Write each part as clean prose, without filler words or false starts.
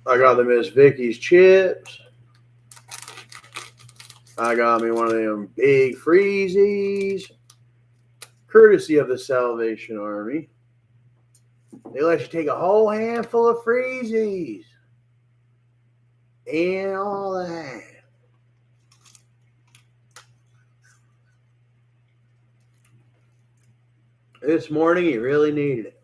I got the Miss Vicky's chips. I got me one of them big freezies, courtesy of the Salvation Army. They let you take a whole handful of freezies and all that. This morning, you really needed it.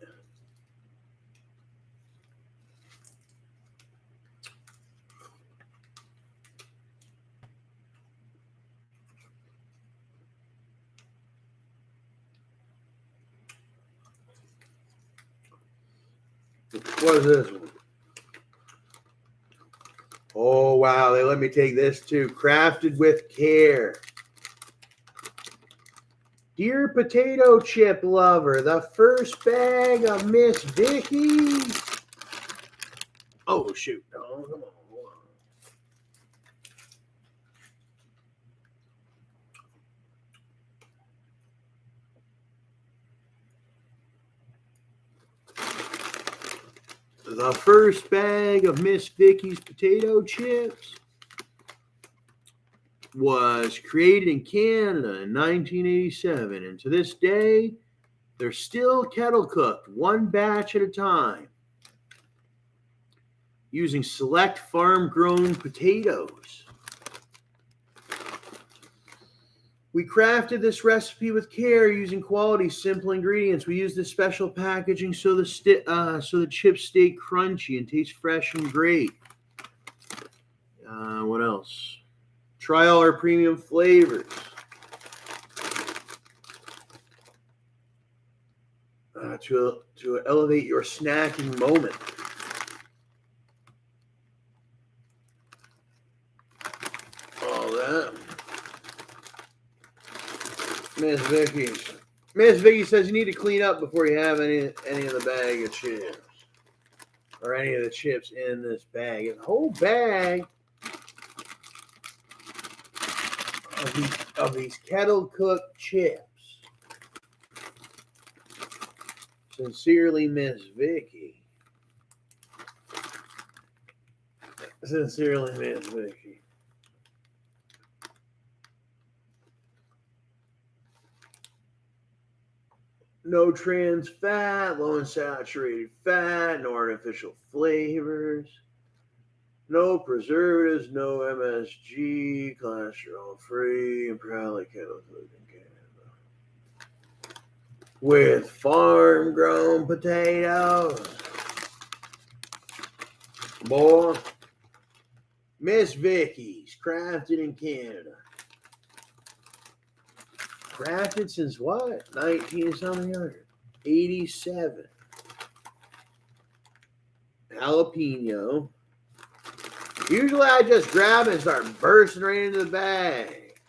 What is this one? Oh, wow. They let me take this too. Crafted with care. Dear potato chip lover, the first bag of Miss Vicky's. Oh, shoot. Oh, come on. The first bag of Miss Vicky's potato chips was created in Canada in 1987, and to this day, they're still kettle cooked, one batch at a time, using select farm-grown potatoes. We crafted this recipe with care using quality, simple ingredients. We used this special packaging so the chips stay crunchy and taste fresh and great. What else? Try all our premium flavors. To elevate your snacking moment. All that. Miss Vicky's. Miss Vicky says you need to clean up before you have any of the bag of chips. Or any of the chips in this bag. It's a whole bag of these kettle cooked chips. Sincerely, Miss Vicky. Sincerely, Miss Vicky. No trans fat, low in saturated fat, no artificial flavors, no preservatives, no MSG, cholesterol free, and proudly kettle cooked in Canada. With farm grown potatoes. Boy, Miss Vicky's, crafted in Canada. Crafted since what? 87. Jalapeno. Usually I just grab it and start bursting right into the bag.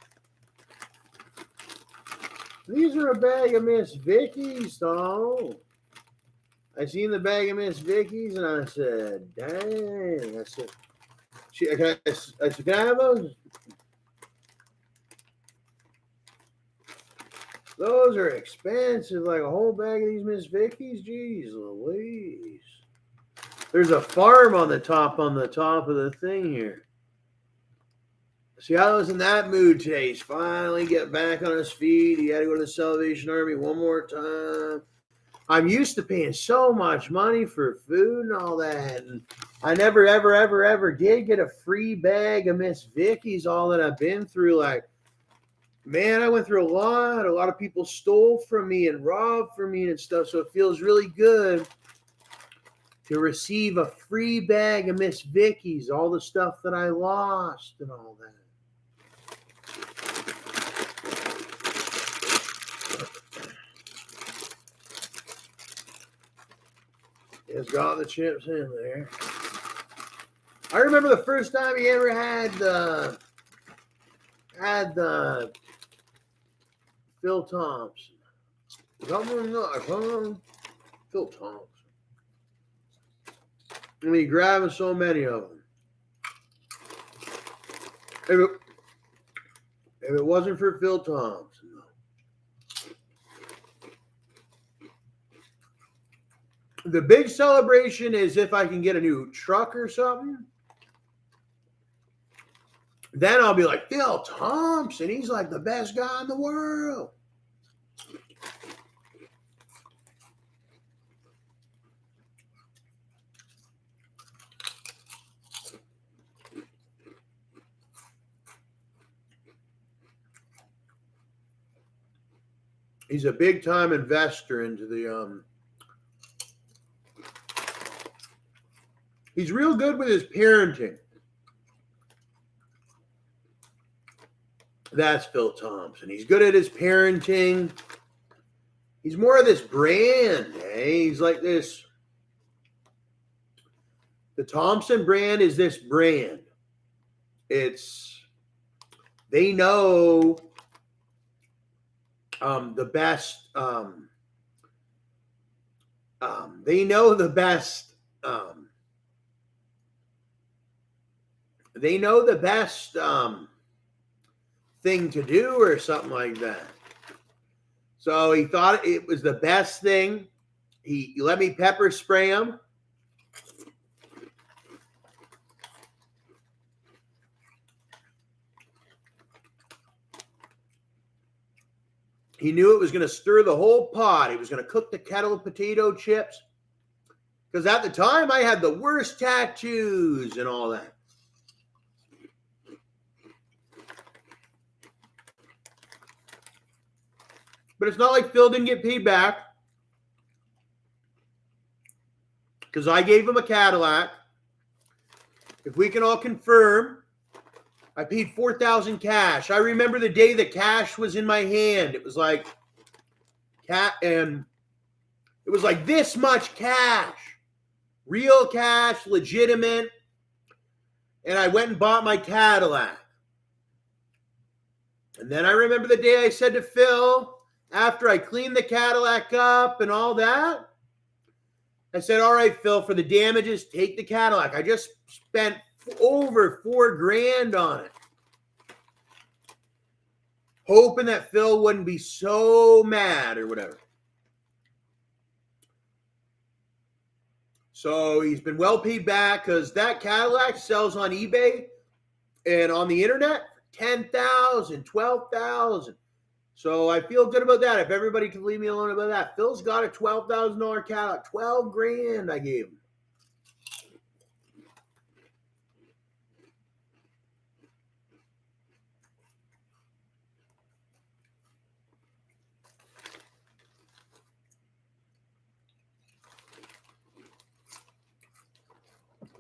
These are a bag of Miss Vicky's, though. I seen the bag of Miss Vicky's and I said, dang. I said, can I have those? Those are expensive, like a whole bag of these Miss Vicky's. Jeez Louise. There's a farm on the top of the thing here. See, I was in that mood today. He's finally getting back on his feet. He had to go to the Salvation Army one more time. I'm used to paying so much money for food and all that. And I never, ever did get a free bag of Miss Vicky's, all that I've been through. Like, man, I went through a lot. A lot of people stole from me and robbed from me and stuff. So it feels really good to receive a free bag of Miss Vicky's, all the stuff that I lost and all that. It's got the chips in there. I remember the first time he ever had the Phil Thompson. Phil Thompson. I mean, grabbing so many of them. If it wasn't for Phil Thompson, The big celebration is if I can get a new truck or something. Then I'll be like, Phil Thompson, he's like the best guy in the world. He's a big time investor into the he's real good with his parenting. That's Phil Thompson. He's good at his parenting. He's more of this brand, eh? He's like this. The Thompson brand is this brand. They know the best. They know the best. They know the best thing to do or something like that. So he thought it was the best thing. He let me pepper spray him. He knew it was going to stir the whole pot. He was going to cook the kettle of potato chips. Because at the time, I had the worst tattoos and all that. But it's not like Phil didn't get paid back. Because I gave him a Cadillac. If we can all confirm, I paid $4,000 cash. I remember the day that cash was in my hand. It was like it was like this much cash. Real cash, legitimate. And I went and bought my Cadillac. And then I remember the day I said to Phil, after I cleaned the Cadillac up and all that, I said, all right, Phil, for the damages, take the Cadillac. I just spent over $4,000 on it. Hoping that Phil wouldn't be so mad or whatever. So he's been well paid back because that Cadillac sells on eBay and on the internet $10,000, $12,000. So I feel good about that. If everybody can leave me alone about that. Phil's got a $12,000 Cadillac. $12,000 I gave him.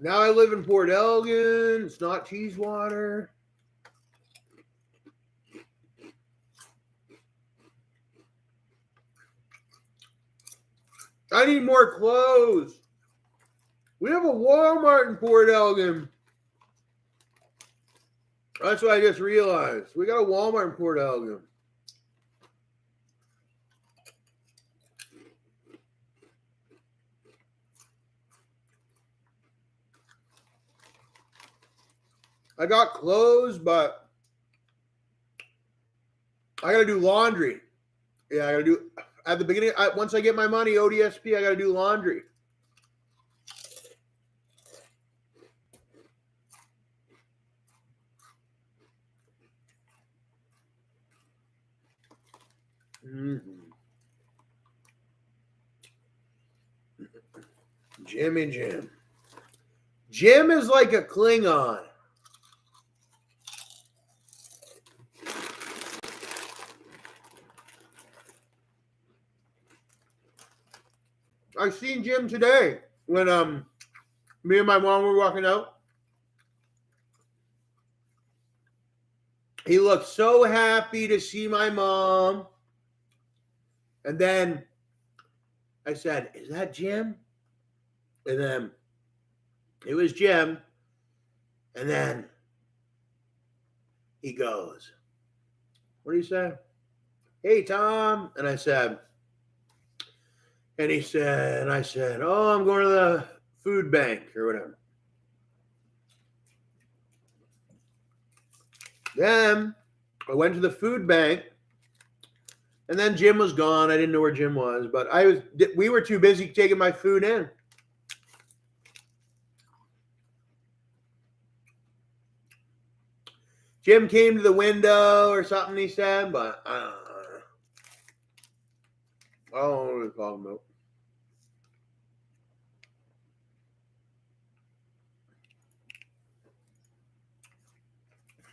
Now I live in Port Elgin. It's not Cheesewater. I need more clothes. We have a Walmart in Port Elgin. That's what I just realized. We got a Walmart in Port Elgin. I got clothes, but I got to do laundry. Yeah, I got to do, at the beginning, once I get my money, ODSP, I got to do laundry. Jimmy Jim. Jim is like a Klingon. I seen Jim today when me and my mom were walking out. He looked so happy to see my mom. And then I said, is that Jim? And then it was Jim. And then he goes, what do you say? Hey, Tom. And I said, and he said, and I said, oh, I'm going to the food bank or whatever. Then I went to the food bank And then Jim was gone. I didn't know where Jim was, but we were too busy taking my food in. Jim came to the window or something, he said, but I don't know what he's talking about.